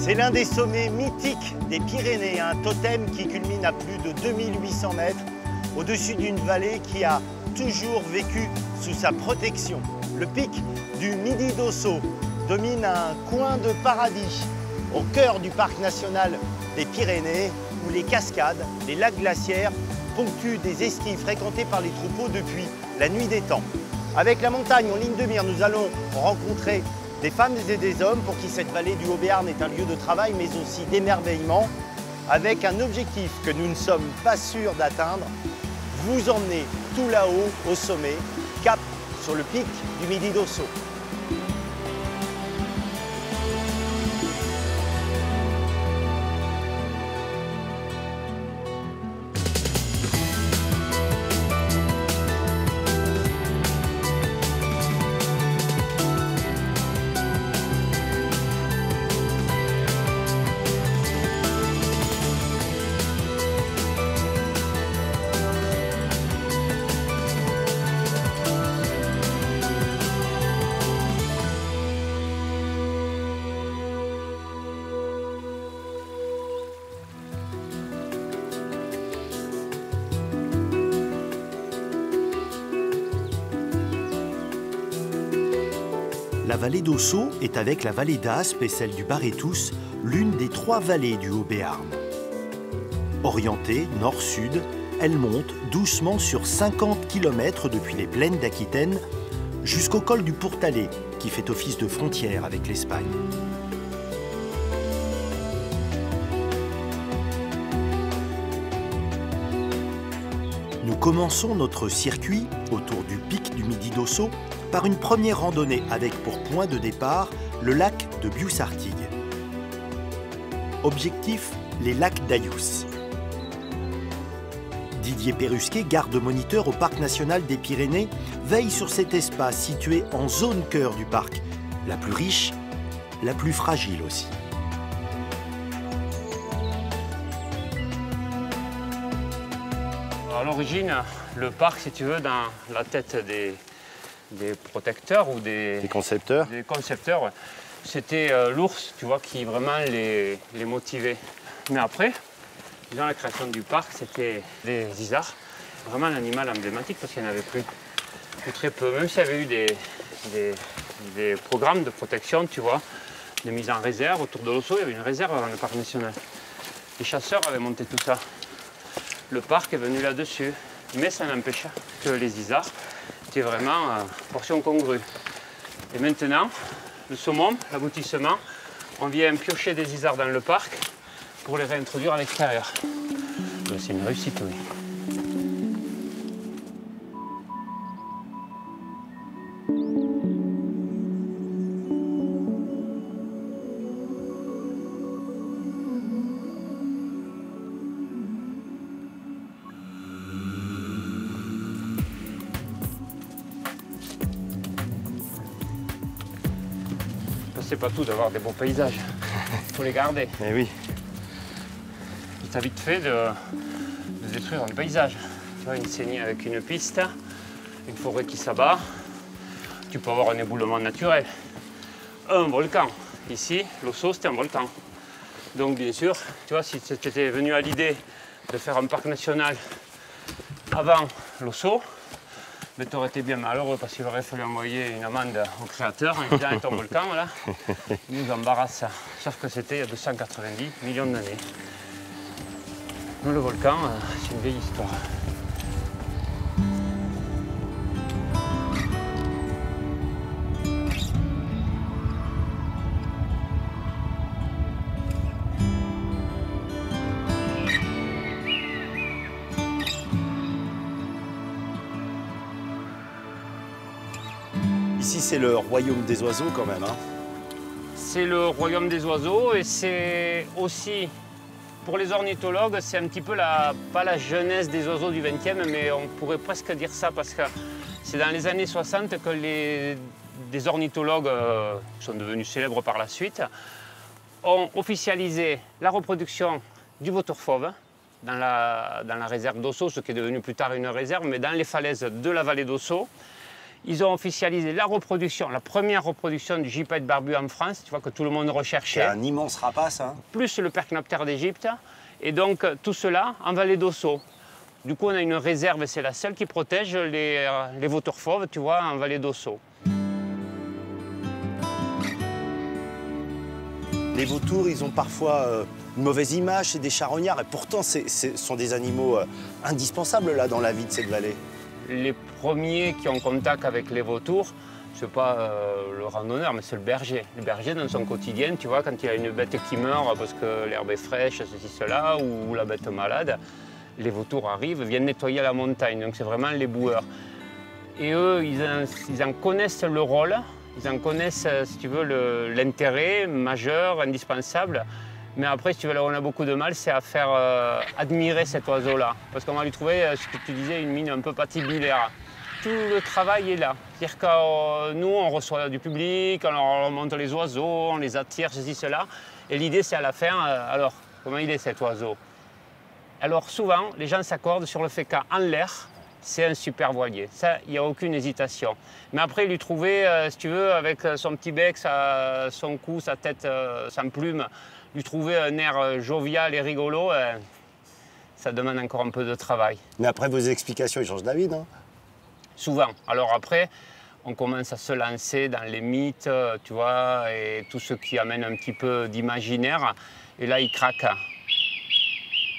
C'est l'un des sommets mythiques des Pyrénées, un totem qui culmine à plus de 2800 mètres au-dessus d'une vallée qui a toujours vécu sous sa protection. Le pic du Midi d'Ossau domine un coin de paradis au cœur du parc national des Pyrénées où les cascades, les lacs glaciaires ponctuent des esquis fréquentés par les troupeaux depuis la nuit des temps. Avec la montagne en ligne de mire, nous allons rencontrer des femmes et des hommes pour qui cette vallée du Haut-Béarn est un lieu de travail mais aussi d'émerveillement, avec un objectif que nous ne sommes pas sûrs d'atteindre, vous emmener tout là-haut au sommet, cap sur le pic du Midi d'Ossau. La vallée d'Ossau est, avec la vallée d'Aspe et celle du Barétous, l'une des 3 vallées du Haut-Béarn. Orientée nord-sud, elle monte doucement sur 50 km depuis les plaines d'Aquitaine jusqu'au col du Pourtalais, qui fait office de frontière avec l'Espagne. Nous commençons notre circuit autour du pic du Midi d'Ossau par une première randonnée avec pour point de départ le lac de Bious-Artigues. Objectif, les lacs d'Ayous. Didier Perrusquet, garde-moniteur au Parc national des Pyrénées, veille sur cet espace situé en zone cœur du parc, la plus riche, la plus fragile aussi. À l'origine, le parc, si tu veux, dans la tête des protecteurs ou des concepteurs, c'était l'ours, tu vois, qui vraiment les motivait. Mais après, dans la création du parc, c'était des isards, vraiment l'animal emblématique parce qu'il n'y en avait plus très peu. Même s'il y avait eu des programmes de protection, tu vois, de mise en réserve autour de l'Ossau, il y avait une réserve dans le parc national. Les chasseurs avaient monté tout ça. Le parc est venu là-dessus, mais ça n'empêche que les isards étaient vraiment portion congrue. Et maintenant, le saumon, l'aboutissement, on vient piocher des isards dans le parc pour les réintroduire à l'extérieur. C'est une réussite, oui. C'est pas tout d'avoir des beaux paysages, il faut les garder. Eh oui. Ça vite fait de détruire un paysage. Tu vois, une saignée avec une piste, une forêt qui s'abat, tu peux avoir un éboulement naturel. Un volcan. Ici, l'Ossau, c'était un volcan. Donc bien sûr, tu vois, si tu étais venu à l'idée de faire un parc national avant l'Ossau, mais tu aurais été bien malheureux parce qu'il aurait fallu envoyer une amende au créateur en disant ton volcan là, il nous embarrasse. Sauf que c'était il y a 290 millions d'années. Le volcan, c'est une vieille histoire. Ici, c'est le royaume des oiseaux quand même, hein. C'est le royaume des oiseaux et c'est aussi, pour les ornithologues, c'est un petit peu pas la jeunesse des oiseaux du XXe, mais on pourrait presque dire ça parce que c'est dans les années 60 que des ornithologues sont devenus célèbres par la suite, ont officialisé la reproduction du vautour fauve dans la réserve d'Ossau, ce qui est devenu plus tard une réserve, mais dans les falaises de la vallée d'Ossau. Ils ont officialisé la reproduction, la première reproduction du gypaète barbu en France, tu vois, que tout le monde recherchait. C'est un immense rapace. Hein. Plus le percnoptère d'Égypte. Et donc tout cela en vallée d'Osso. Du coup, on a une réserve et c'est la seule qui protège les vautours fauves, tu vois, en vallée d'Osso. Les vautours, ils ont parfois une mauvaise image, c'est des charognards. Et pourtant, ce sont des animaux indispensables là, dans la vie de cette vallée. Les premiers qui ont contact avec les vautours, ce n'est pas le randonneur, mais c'est le berger. Le berger, dans son quotidien, tu vois, quand il y a une bête qui meurt parce que l'herbe est fraîche, ceci, cela, ou la bête malade, les vautours arrivent, viennent nettoyer la montagne. Donc c'est vraiment les boueurs. Et eux, ils en connaissent le rôle, ils en connaissent, si tu veux, l'intérêt majeur, indispensable. Mais après, si tu veux, là où on a beaucoup de mal, c'est à faire admirer cet oiseau-là. Parce qu'on va lui trouver, ce que tu disais, une mine un peu patibulaire. Tout le travail est là. C'est-à-dire que nous, on reçoit du public, on leur montre les oiseaux, on les attire, ceci, cela. Et l'idée, c'est à la fin, alors, comment il est cet oiseau? Alors souvent, les gens s'accordent sur le fait qu'en l'air, c'est un super voilier. Ça, il n'y a aucune hésitation. Mais après, lui trouver, si tu veux, avec son petit bec, son cou, sa tête, sa plume, lui trouver un air jovial et rigolo, ça demande encore un peu de travail. Mais après, vos explications, ils changent d'avis, non? Souvent. Alors après, on commence à se lancer dans les mythes, tu vois, et tout ce qui amène un petit peu d'imaginaire. Et là, ils craquent.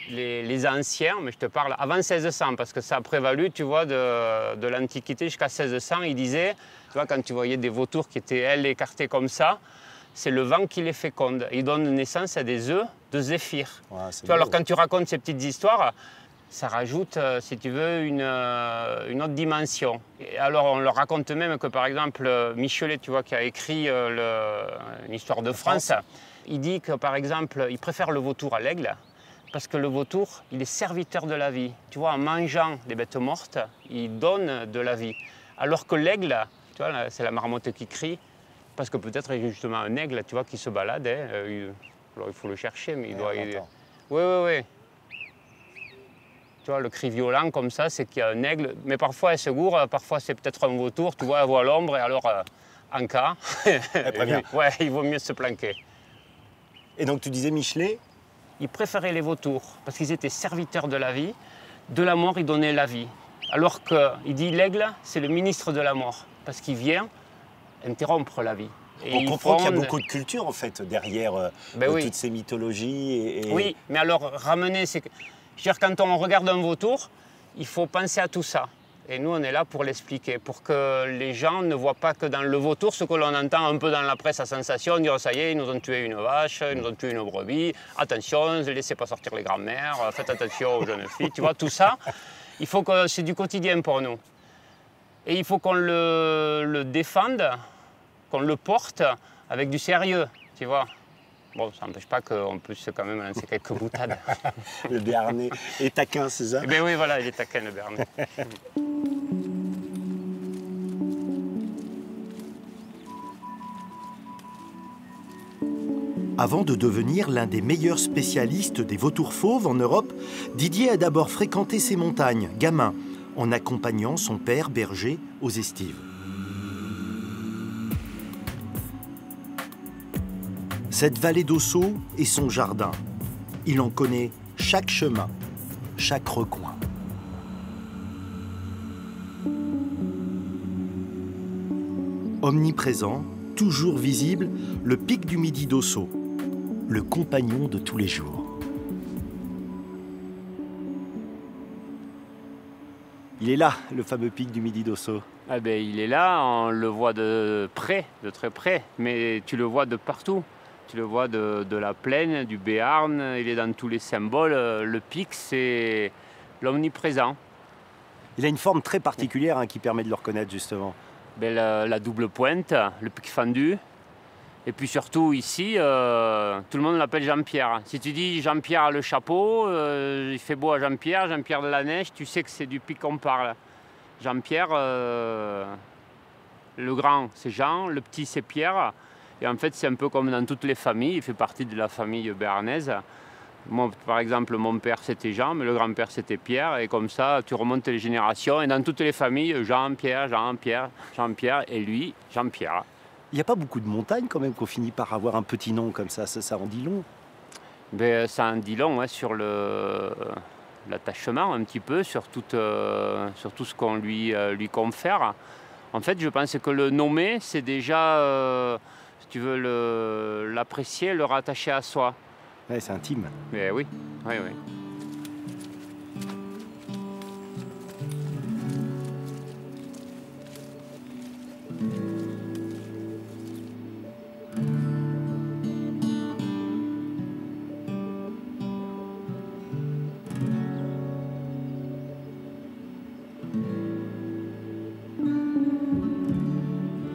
Les anciens, mais je te parle avant 1600, parce que ça a prévalu, tu vois, de l'Antiquité jusqu'à 1600. Ils disaient, tu vois, quand tu voyais des vautours qui étaient, ailes écartées comme ça, c'est le vent qui les féconde. Ils donnent naissance à des œufs de zéphyr. Ouais, tu vois, alors quand tu racontes ces petites histoires, ça rajoute, si tu veux, une autre dimension. Et alors on leur raconte même que, par exemple, Michelet, tu vois, qui a écrit une histoire de France, il dit que, par exemple, il préfère le vautour à l'aigle, parce que le vautour, il est serviteur de la vie. Tu vois, en mangeant des bêtes mortes, il donne de la vie. Alors que l'aigle, tu vois, c'est la marmotte qui crie, parce que peut-être il y a justement un aigle, tu vois, qui se balade. Hein, alors il faut le chercher, mais il doit... Oui. Tu vois, le cri violent comme ça, c'est qu'il y a un aigle. Mais parfois, elle se gourre, parfois c'est peut-être un vautour, tu vois, elle voit l'ombre, et alors, en cas, ouais, il vaut mieux se planquer. Et donc tu disais Michelet? Ils préféraient les vautours parce qu'ils étaient serviteurs de la vie. De la mort, ils donnaient la vie. Alors qu'il dit l'aigle, c'est le ministre de la mort parce qu'il vient interrompre la vie. Et on comprend qu'il y a beaucoup de culture en fait derrière toutes ces mythologies. Oui, mais alors ramener, c'est que, je veux dire, quand on regarde un vautour, il faut penser à tout ça. Et nous, on est là pour l'expliquer, pour que les gens ne voient pas que dans le vautour ce que l'on entend un peu dans la presse à sensation, dire ça y est, ils nous ont tué une vache, ils nous ont tué une brebis, attention, ne laissez pas sortir les grands-mères, faites attention aux jeunes filles, tu vois, tout ça, il faut que c'est du quotidien pour nous. Et il faut qu'on le défende, qu'on le porte avec du sérieux, tu vois. Bon, ça n'empêche pas qu'on puisse quand même lancer quelques boutades. Le Béarnais est taquin, c'est ça? Eh bien oui, voilà, il est taquin, le Béarnais. Avant de devenir l'un des meilleurs spécialistes des vautours fauves en Europe, Didier a d'abord fréquenté ces montagnes, gamin, en accompagnant son père berger aux estives. Cette vallée d'Osso est son jardin. Il en connaît chaque chemin, chaque recoin. Omniprésent, toujours visible, le pic du Midi d'Osso, le compagnon de tous les jours. Il est là, le fameux pic du Midi d'Osso. Ah ben, il est là, on le voit de près, de très près, mais tu le vois de partout. Tu le vois de la plaine, du Béarn, il est dans tous les symboles. Le pic, c'est l'omniprésent. Il a une forme très particulière qui permet de le reconnaître justement. Ben, la double pointe, le pic fendu. Et puis surtout ici, tout le monde l'appelle Jean-Pierre. Si tu dis Jean-Pierre a le chapeau, il fait beau à Jean-Pierre, Jean-Pierre de la neige, tu sais que c'est du pic qu'on parle. Jean-Pierre, le grand c'est Jean, le petit c'est Pierre. Et en fait, c'est un peu comme dans toutes les familles, il fait partie de la famille béarnaise. Moi, par exemple, mon père c'était Jean, mais le grand-père c'était Pierre, et comme ça tu remontes les générations, et dans toutes les familles, Jean-Pierre, Jean-Pierre, Jean-Pierre, et lui, Jean-Pierre. Il n'y a pas beaucoup de montagnes quand même qu'on finit par avoir un petit nom comme ça en dit long. Ben, ça en dit long hein, sur l'attachement un petit peu, sur tout ce qu'on lui confère. En fait, je pense que le nommer, c'est déjà, si tu veux, l'apprécier, le rattacher à soi. Ouais, c'est intime. Mais oui, oui, oui.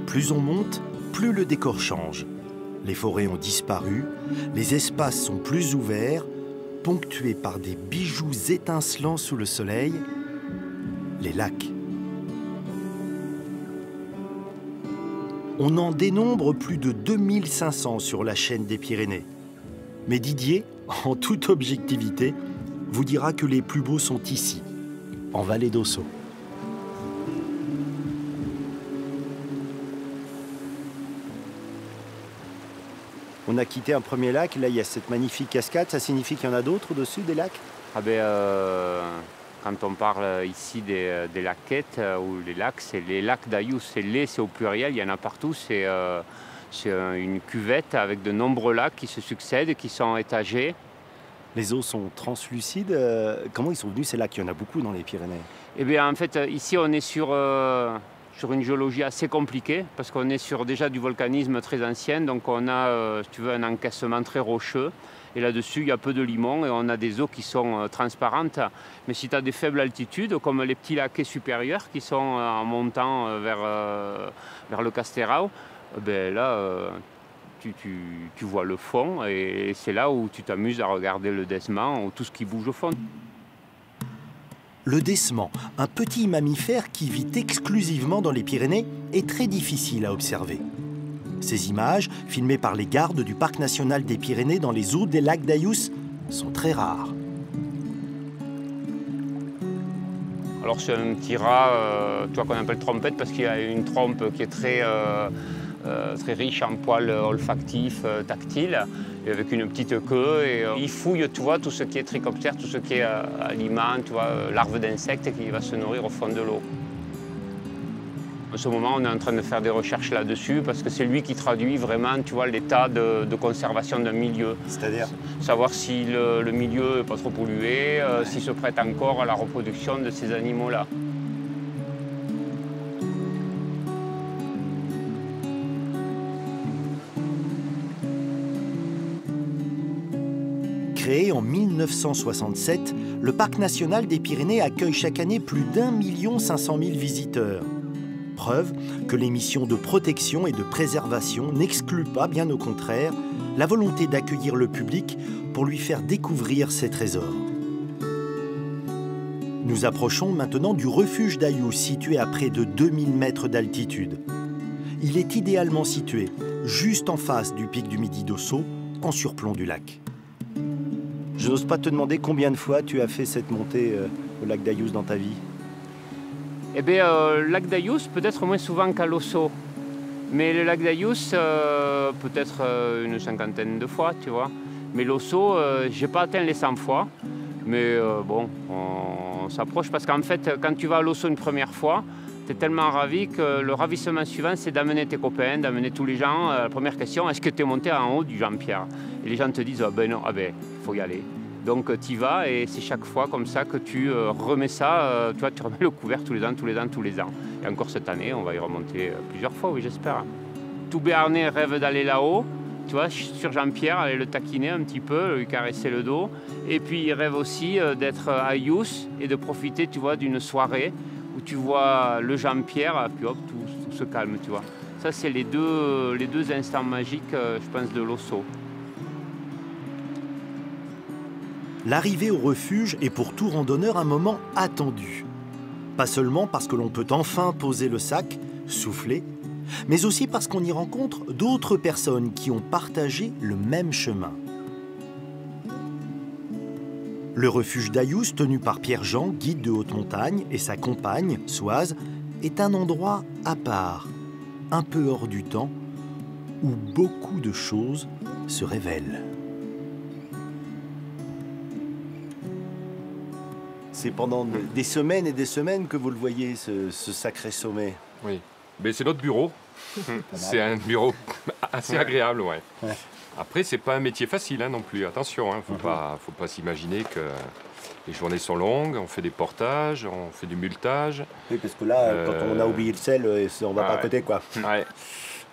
Plus on monte, plus le décor change. Les forêts ont disparu, les espaces sont plus ouverts, ponctués par des bijoux étincelants sous le soleil, les lacs. On en dénombre plus de 2500 sur la chaîne des Pyrénées. Mais Didier, en toute objectivité, vous dira que les plus beaux sont ici, en Vallée d'Ossau. On a quitté un premier lac, là il y a cette magnifique cascade, ça signifie qu'il y en a d'autres au-dessus des lacs? Ah ben, quand on parle ici des laquettes ou les lacs, c'est les lacs d'Ayous, c'est au pluriel, il y en a partout, c'est une cuvette avec de nombreux lacs qui se succèdent, qui sont étagés. Les eaux sont translucides, comment ils sont venus ces lacs? Il y en a beaucoup dans les Pyrénées. Eh bien en fait ici on est sur une géologie assez compliquée, parce qu'on est sur déjà du volcanisme très ancien, donc on a, si tu veux, un encaissement très rocheux, et là-dessus il y a peu de limon, et on a des eaux qui sont transparentes, mais si tu as des faibles altitudes, comme les petits laquets supérieurs, qui sont en montant vers le Castelrao, ben là, tu vois le fond, et c'est là où tu t'amuses à regarder le desman, ou tout ce qui bouge au fond. Le desman, un petit mammifère qui vit exclusivement dans les Pyrénées, est très difficile à observer. Ces images, filmées par les gardes du Parc national des Pyrénées dans les eaux des lacs d'Ayous, sont très rares. Alors c'est un petit rat, toi qu'on appelle trompette, parce qu'il a une trompe qui est très riche en poils olfactifs, tactiles, et avec une petite queue. Et il fouille, tu vois, tout ce qui est trichoptère, tout ce qui est aliments, tu vois, larves d'insectes qui va se nourrir au fond de l'eau. En ce moment, on est en train de faire des recherches là-dessus parce que c'est lui qui traduit vraiment, tu vois, l'état de conservation d'un milieu. C'est-à-dire? Savoir si le milieu n'est pas trop pollué, s'il se prête encore à la reproduction de ces animaux-là. Créé en 1967, le Parc national des Pyrénées accueille chaque année plus d'1 500 000 visiteurs. Preuve que les missions de protection et de préservation n'excluent pas, bien au contraire, la volonté d'accueillir le public pour lui faire découvrir ses trésors. Nous approchons maintenant du refuge d'Ayous, situé à près de 2000 mètres d'altitude. Il est idéalement situé, juste en face du pic du Midi d'Ossau, en surplomb du lac. Je n'ose pas te demander combien de fois tu as fait cette montée au lac d'Ayous dans ta vie. Eh bien, le lac d'Ayous, peut-être moins souvent qu'à l'Ossau. Mais le lac d'Ayous, peut-être une 50aine de fois, tu vois. Mais l'Ossau, j'ai pas atteint les 100 fois. Mais bon, on s'approche parce qu'en fait, quand tu vas à l'Ossau une première fois, tu es tellement ravi que le ravissement suivant, c'est d'amener tes copains, d'amener tous les gens. La première question, est-ce que tu es monté en haut du Jean-Pierre? Et les gens te disent, ah ben non, ah ben, faut y aller. Donc tu y vas et c'est chaque fois comme ça que tu remets ça, tu vois, tu remets le couvert tous les ans. Et encore cette année, on va y remonter plusieurs fois, oui, j'espère. Tout Béarnais rêve d'aller là-haut, tu vois, sur Jean-Pierre, aller le taquiner un petit peu, lui caresser le dos. Et puis il rêve aussi d'être à Ayous et de profiter, tu vois, d'une soirée où tu vois le Jean-Pierre, puis hop, tout se calme, tu vois. Ça, c'est les deux instants magiques, je pense, de l'Ossau. L'arrivée au refuge est pour tout randonneur un moment attendu. Pas seulement parce que l'on peut enfin poser le sac, souffler, mais aussi parce qu'on y rencontre d'autres personnes qui ont partagé le même chemin. Le refuge d'Ayouz, tenu par Pierre-Jean, guide de haute montagne, et sa compagne, Soise, est un endroit à part, un peu hors du temps, où beaucoup de choses se révèlent. C'est pendant des semaines et des semaines que vous le voyez, ce sacré sommet. Oui, mais c'est notre bureau. C'est un bureau assez agréable, ouais. Après, c'est pas un métier facile non plus, attention, faut pas s'imaginer que les journées sont longues, on fait des portages, on fait du multage. Oui, parce que là, quand on a oublié le sel, on va pas à côté, quoi. Ouais.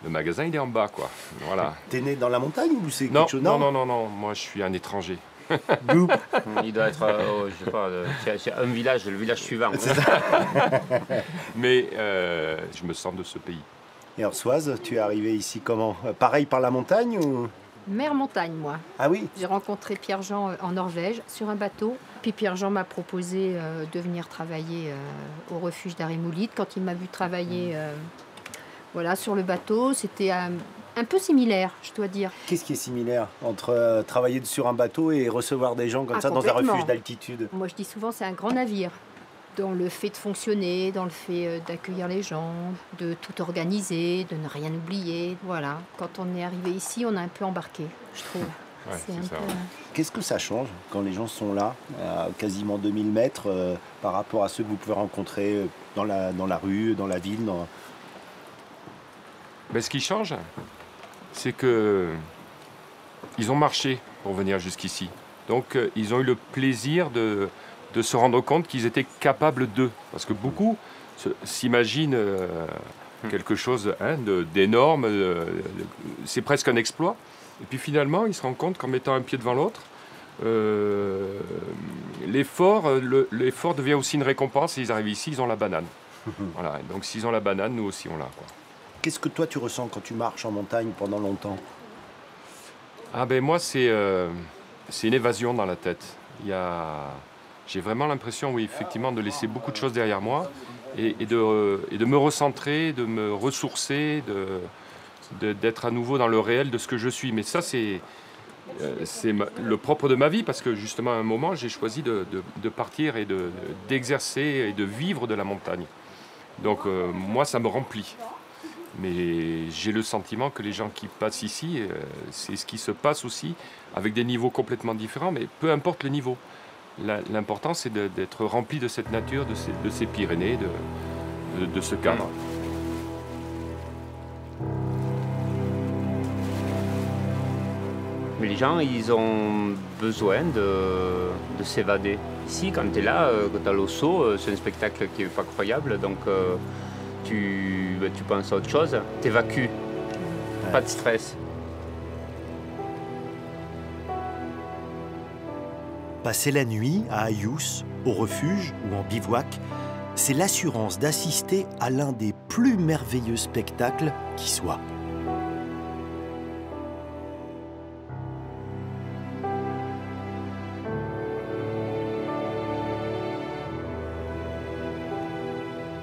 Le magasin, il est en bas, quoi. Voilà. T'es né dans la montagne ou c'est quelque chose? Non, moi je suis un étranger. Il doit être, je sais pas, c'est un village, le village suivant. C'est ça. Mais je me sens de ce pays. Et alors, Soise, tu es arrivé ici comment? Pareil par la montagne ou... Mer montagne, moi. Ah oui? J'ai rencontré Pierre-Jean en Norvège sur un bateau. Puis Pierre-Jean m'a proposé de venir travailler au refuge d'Arémoulide. Quand il m'a vu travailler voilà, sur le bateau, c'était un peu similaire, je dois dire. Qu'est-ce qui est similaire entre travailler sur un bateau et recevoir des gens comme ça dans un refuge d'altitude? Moi, je dis souvent, c'est un grand navire. Dans le fait de fonctionner, dans le fait d'accueillir les gens, de tout organiser, de ne rien oublier. Voilà. Quand on est arrivé ici, on a un peu embarqué, je trouve. Ouais, c'est ça. Qu'est-ce que ça change quand les gens sont là, à quasiment 2000 mètres, par rapport à ceux que vous pouvez rencontrer dans la rue, dans la ville Ben, ce qui change, c'est que ils ont marché pour venir jusqu'ici. Donc, ils ont eu le plaisir de se rendre compte qu'ils étaient capables d'eux. Parce que beaucoup s'imaginent quelque chose d'énorme, c'est presque un exploit. Et puis finalement, ils se rendent compte qu'en mettant un pied devant l'autre, l'effort devient aussi une récompense. Et ils arrivent ici, ils ont la banane. Voilà. Donc s'ils ont la banane, nous aussi on l'a, quoi. Qu'est-ce que toi tu ressens quand tu marches en montagne pendant longtemps? Ah ben moi, c'est une évasion dans la tête. J'ai vraiment l'impression, oui, effectivement, de laisser beaucoup de choses derrière moi et de me recentrer, de me ressourcer, d'être à nouveau dans le réel de ce que je suis. Mais ça, c'est le propre de ma vie, parce que justement, à un moment, j'ai choisi de partir et d'exercer et de vivre de la montagne. Donc, moi, ça me remplit. Mais j'ai le sentiment que les gens qui passent ici, c'est ce qui se passe aussi, avec des niveaux complètement différents, mais peu importe le niveau. L'important, c'est d'être rempli de cette nature, de ces Pyrénées, de ce cadre. Mais les gens, ils ont besoin de s'évader. Ici, quand tu es là, quand tu as l'Osso, c'est un spectacle qui est pas croyable, donc tu penses à autre chose, tu évacues, pas de stress. Passer la nuit à Ayouz, au refuge ou en bivouac, c'est l'assurance d'assister à l'un des plus merveilleux spectacles qui soit.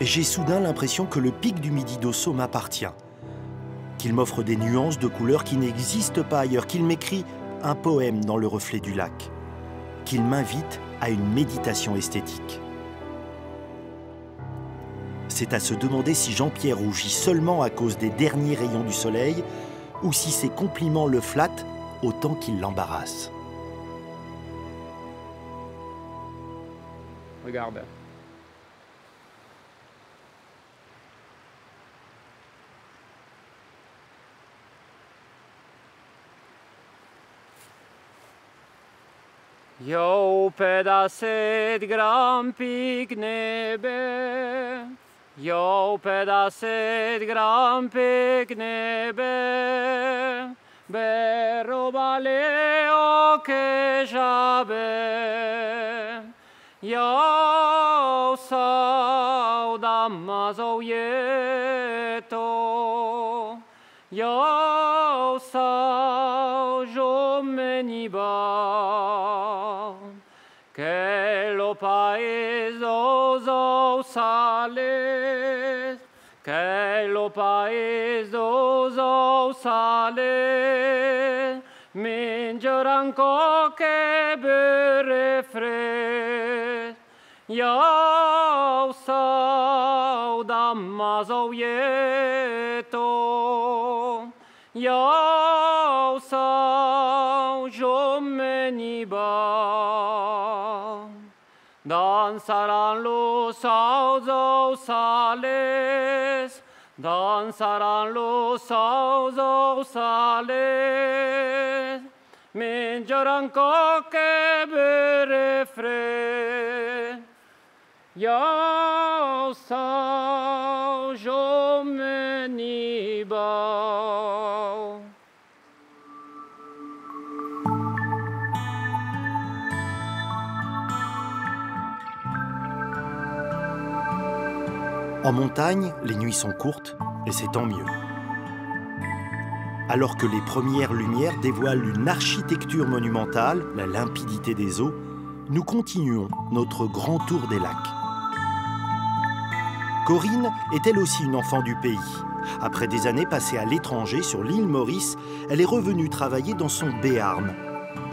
Et j'ai soudain l'impression que le pic du Midi d'Osso m'appartient, qu'il m'offre des nuances de couleurs qui n'existent pas ailleurs, qu'il m'écrit un poème dans le reflet du lac, qu'il m'invite à une méditation esthétique. C'est à se demander si Jean-Pierre rougit seulement à cause des derniers rayons du soleil ou si ses compliments le flattent autant qu'ils l'embarrassent. Regarde. Jo pedaset gram pik nebe, jo pedaset gram pik nebe, berobale o que jabe, jo saudam mazoujeto, jo sau jomeniba. Que lo paeso zo sale, que lo paeso zo sale, Mingeran koke berefre Yau sau damazau yeto Yau sau jomeni ba Dansaran lu sau zau sales Dansaran lu sau zau sales Mingeran koke berefre Yau sau jomeni ba En montagne, les nuits sont courtes, et c'est tant mieux. Alors que les premières lumières dévoilent une architecture monumentale, la limpidité des eaux, nous continuons notre grand tour des lacs. Corinne est elle aussi une enfant du pays. Après des années passées à l'étranger sur l'île Maurice, elle est revenue travailler dans son Béarn.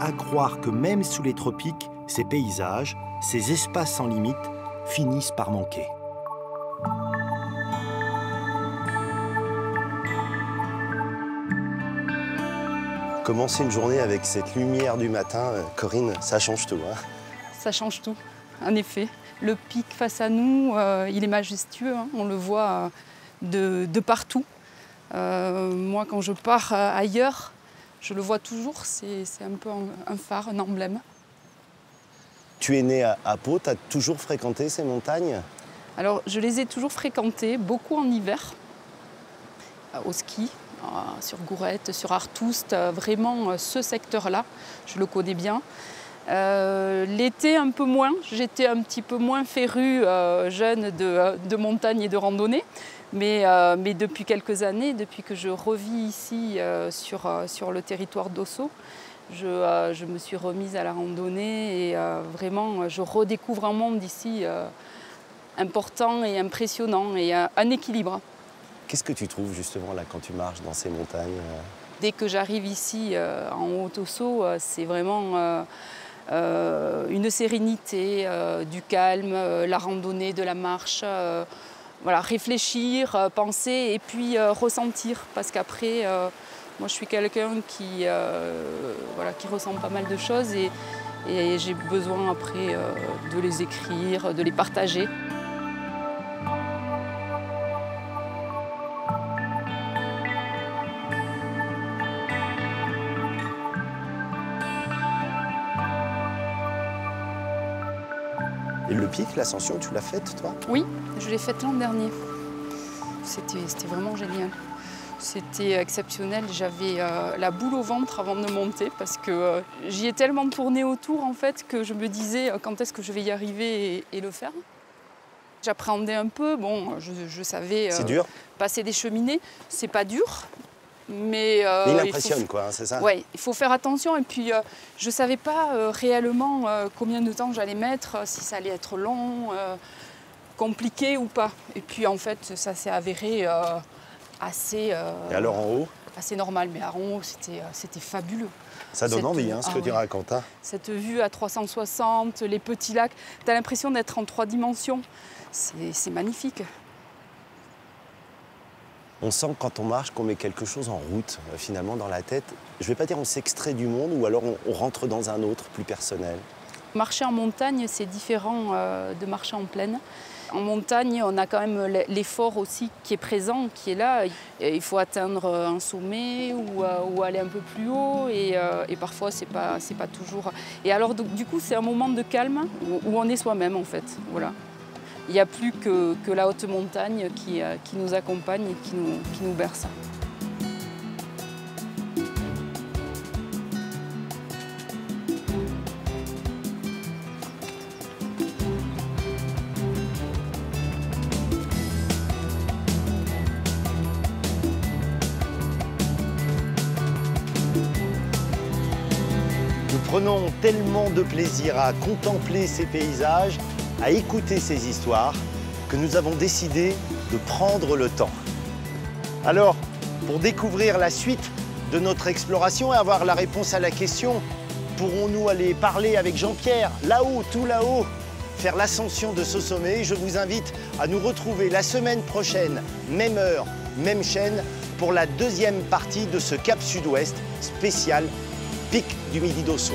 À croire que même sous les tropiques, ces paysages, ces espaces sans limite, finissent par manquer. Commencer une journée avec cette lumière du matin, Corinne, ça change tout. Hein. Ça change tout, en effet. Le pic face à nous, il est majestueux, hein. On le voit de partout. Moi, quand je pars ailleurs, je le vois toujours, c'est un peu un phare, un emblème. Tu es née à Pau, tu as toujours fréquenté ces montagnes? Alors, je les ai toujours fréquentées, beaucoup en hiver, au ski. Sur Gourette, sur Artoust, vraiment ce secteur-là, je le connais bien. L'été un peu moins, j'étais un petit peu moins férue, jeune de montagne et de randonnée, mais depuis quelques années, depuis que je revis ici sur le territoire d'Ossau, je me suis remise à la randonnée et vraiment je redécouvre un monde ici important et impressionnant et un équilibre. Qu'est-ce que tu trouves justement là quand tu marches dans ces montagnes? Dès que j'arrive ici en Haut-Ossau, c'est vraiment une sérénité, du calme, la randonnée, de la marche, voilà, réfléchir, penser et puis ressentir. Parce qu'après, moi je suis quelqu'un qui ressent pas mal de choses et j'ai besoin après de les écrire, de les partager. Et le pic, l'ascension, tu l'as faite, toi? Oui, je l'ai faite l'an dernier. C'était vraiment génial. C'était exceptionnel. J'avais la boule au ventre avant de monter parce que j'y ai tellement tourné autour en fait que je me disais quand est-ce que je vais y arriver et le faire. J'appréhendais un peu. Bon, je savais passer des cheminées. C'est pas dur. Mais il impressionne, quoi, hein, c'est ça? Oui, il faut faire attention. Et puis, je ne savais pas réellement combien de temps j'allais mettre, si ça allait être long, compliqué ou pas. Et puis, en fait, ça s'est avéré assez... Et alors, en haut? Assez normal. Mais en haut, c'était fabuleux. Ça donne envie, hein, ce que tu racontes. Hein. Cette vue à 360, les petits lacs, tu as l'impression d'être en 3 dimensions. C'est magnifique. On sent quand on marche qu'on met quelque chose en route, finalement, dans la tête. Je ne vais pas dire on s'extrait du monde ou alors on rentre dans un autre, plus personnel. Marcher en montagne, c'est différent de marcher en plaine. En montagne, on a quand même l'effort aussi qui est présent, qui est là. Et il faut atteindre un sommet ou aller un peu plus haut et parfois, c'est pas toujours... Et alors, du coup, c'est un moment de calme où on est soi-même, en fait. Voilà. Il n'y a plus que la haute montagne qui nous accompagne et qui nous berce. Nous prenons tellement de plaisir à contempler ces paysages, à écouter ces histoires, que nous avons décidé de prendre le temps. Alors, pour découvrir la suite de notre exploration et avoir la réponse à la question: pourrons-nous aller parler avec Jean-Pierre, là-haut, tout là-haut, faire l'ascension de ce sommet? Je vous invite à nous retrouver la semaine prochaine, même heure, même chaîne, pour la deuxième partie de ce Cap Sud-Ouest spécial Pic du Midi d'Ossau.